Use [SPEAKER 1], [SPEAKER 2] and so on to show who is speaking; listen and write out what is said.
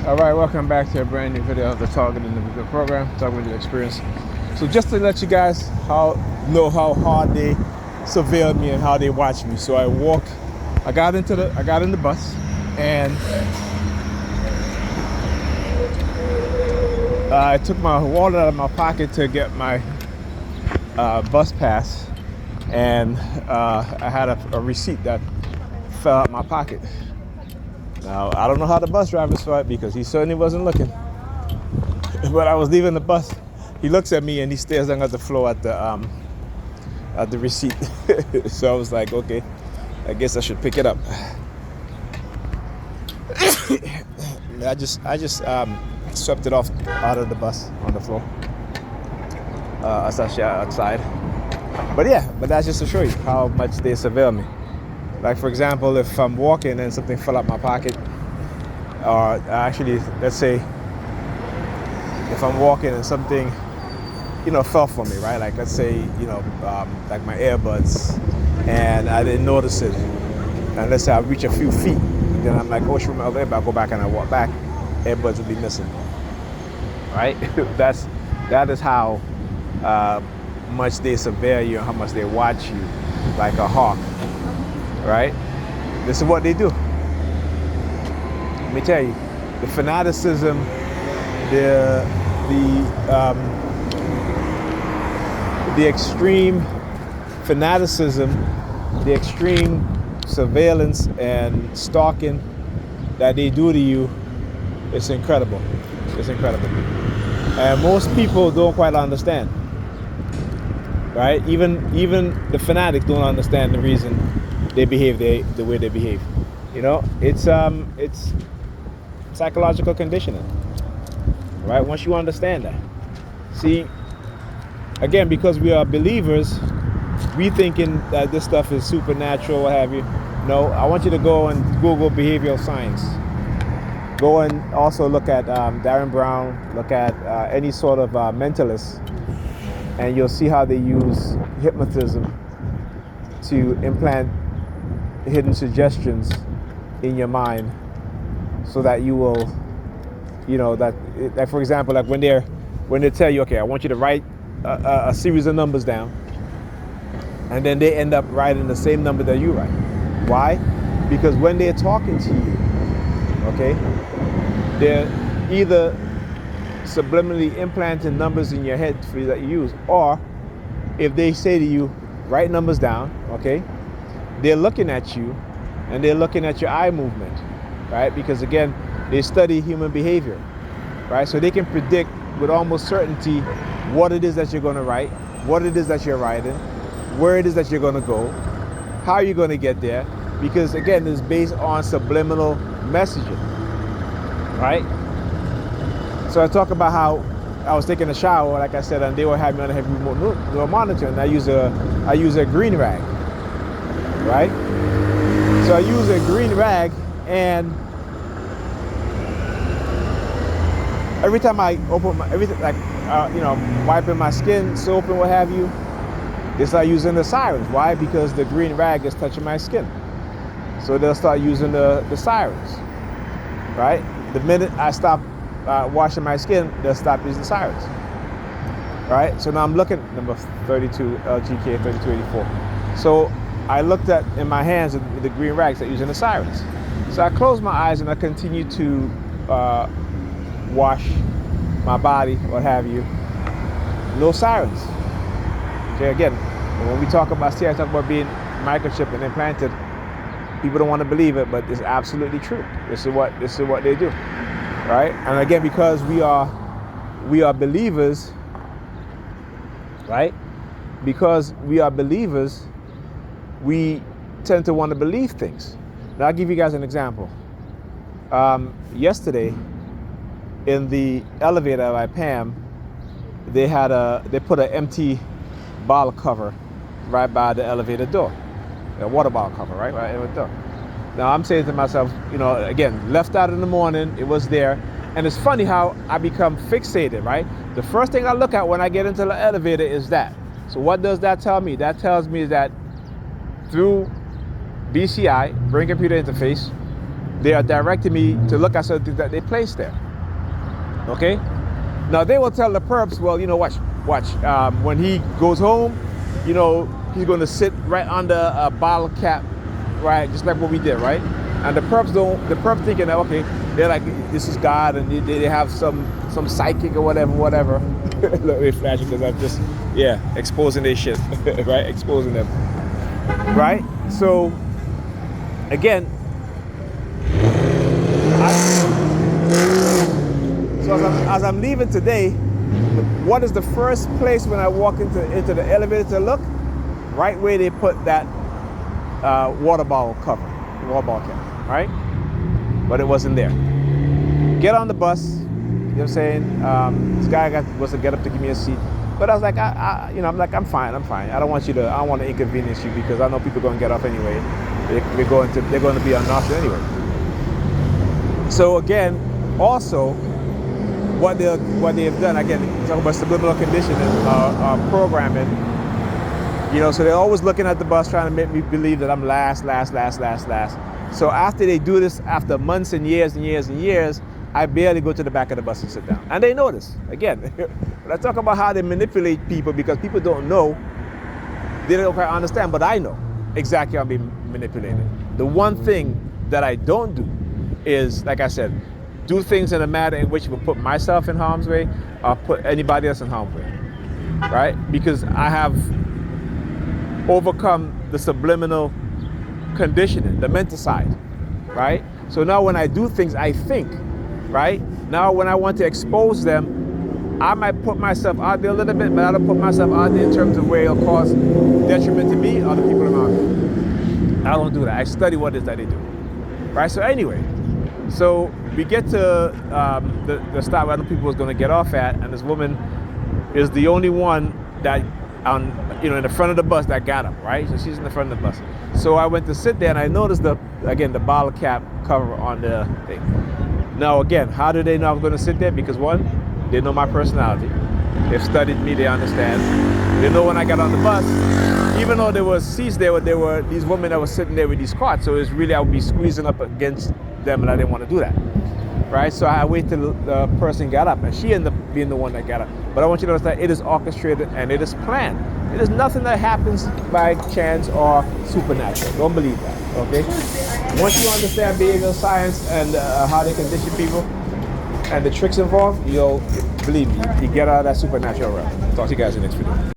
[SPEAKER 1] All right, welcome back to a brand new video of the Target Individual Program, Target Individual Experience. So just to let you guys know how hard they surveilled me and how they watched me. So I got in the bus, and I took my wallet out of my pocket to get my bus pass, and I had a receipt that fell out my pocket. Now, I don't know how the bus driver saw it because he certainly wasn't looking. But I was leaving the bus. He looks at me and he stares down at the floor at the receipt. So I was like, okay, I guess I should pick it up. I just swept it off out of the bus on the floor. Outside. But that's just to show you how much they surveil me. Like, for example, if I'm walking and something fell out my pocket, or actually, let's say, if I'm walking and something, fell for me, right? Like, let's say, like my earbuds, and I didn't notice it. And let's say I reach a few feet, then I'm like, oh, shoot, my earbud. I go back and I walk back, earbuds will be missing, right? That is how much they surveil you and how much they watch you like a hawk. Right? This is what they do. Let me tell you, the fanaticism, the extreme fanaticism, the extreme surveillance and stalking that they do to you, it's incredible. It's incredible. And most people don't quite understand. Right? Even the fanatics don't understand the reason they behave the way they behave. It's psychological conditioning, right? Once you understand that, see, again, because we are believers, we thinking that this stuff is supernatural, what have you. No, I want you to go and Google behavioral science. Go and also look at Darren Brown, look at any sort of mentalist, and you'll see how they use hypnotism to implant hidden suggestions in your mind so that you will, like for example, like when they tell you, okay, I want you to write a series of numbers down, and then they end up writing the same number that you write. Why? Because when they're talking to you, okay, they're either subliminally implanting numbers in your head for you that you use, or if they say to you, write numbers down, okay, they're looking at you and they're looking at your eye movement, right? Because again, they study human behavior, right? So they can predict with almost certainty what it is that you're going to write, what it is that you're writing, where it is that you're going to go, how you're going to get there, because again, it's based on subliminal messaging, right? So I talk about how I was taking a shower, like I said, and they were having me on a heavy remote monitor, and I use a green rag. Right? So I use a green rag, and every time I open wiping my skin, soap and what have you, they start using the sirens. Why? Because the green rag is touching my skin. So they'll start using the sirens. Right? The minute I stop washing my skin, they'll stop using the sirens. Right? So now I'm looking at number 32, LGK 3284. So I looked at in my hands the green rags that using the sirens. So I closed my eyes and I continue to wash my body, what have you. No sirens. Okay, again, when we talk about I talk about being microchipped and implanted. People don't want to believe it, but it's absolutely true. This is what they do, right? And again, because we are believers, right? Because we are believers, we tend to want to believe things. Now, I'll give you guys an example. Yesterday, in the elevator at Pam, they put an empty bottle cover right by the elevator door, a water bottle cover right by the elevator door. Now, I'm saying to myself, again, left out in the morning, it was there, and it's funny how I become fixated, right? The first thing I look at when I get into the elevator is that. So what does that tell me? That tells me that through BCI, brain computer interface, they are directing me to look at certain things that they placed there. Okay? Now they will tell the perps, well, you know, watch. When he goes home, you know, he's going to sit right under a bottle cap, right? Just like what we did, right? And the perps thinking that, okay, they're like, this is God, and they have some psychic or whatever. Look, they're flashing because I'm just, exposing their shit, right? Exposing them, right? So, again, as I'm leaving today, what is the first place when I walk into the elevator to look? Right where they put that water bottle cap, right? But it wasn't there. Get on the bus, you know what I'm saying? This guy was to get up to give me a seat. But I was like, I'm fine. I don't want to inconvenience you because I know people are going to get off anyway. They're going to be obnoxious anyway. So again, also, what they've done, again, talking about subliminal conditioning, programming, you know, so they're always looking at the bus trying to make me believe that I'm last. So after they do this, after months and years, I barely go to the back of the bus and sit down. And they know this. Again, when I talk about how they manipulate people, because people don't know, they don't quite understand, but I know exactly how I'm being manipulated. The one thing that I don't do is, like I said, do things in a manner in which will put myself in harm's way or put anybody else in harm's way, right? Because I have overcome the subliminal conditioning, the mental side, right? So now when I do things, I think, right? Now when I want to expose them, I might put myself out there a little bit, but I don't put myself out there in terms of where it'll cause detriment to me or the people around me. I don't do that. I study what it is that they do, right? So anyway, so we get to the stop where other people was going to get off at, and this woman is the only one that in the front of the bus that got up, right? So she's in the front of the bus. So I went to sit there and I noticed the bottle cap cover on the thing. Now again, how do they know I'm going to sit there? Because one, they know my personality. They've studied me, they understand. They know when I got on the bus, even though there was seats there were these women that were sitting there with these carts, so it's really I would be squeezing up against them, and I didn't want to do that, right? So I waited till the person got up, and she ended up being the one that got up. But I want you to understand, it is orchestrated and it is planned. It is nothing that happens by chance or supernatural. Don't believe that, okay? Once you understand behavioral science and how they condition people and the tricks involved, you'll, believe me, you get out of that supernatural realm. Talk to you guys in the next video.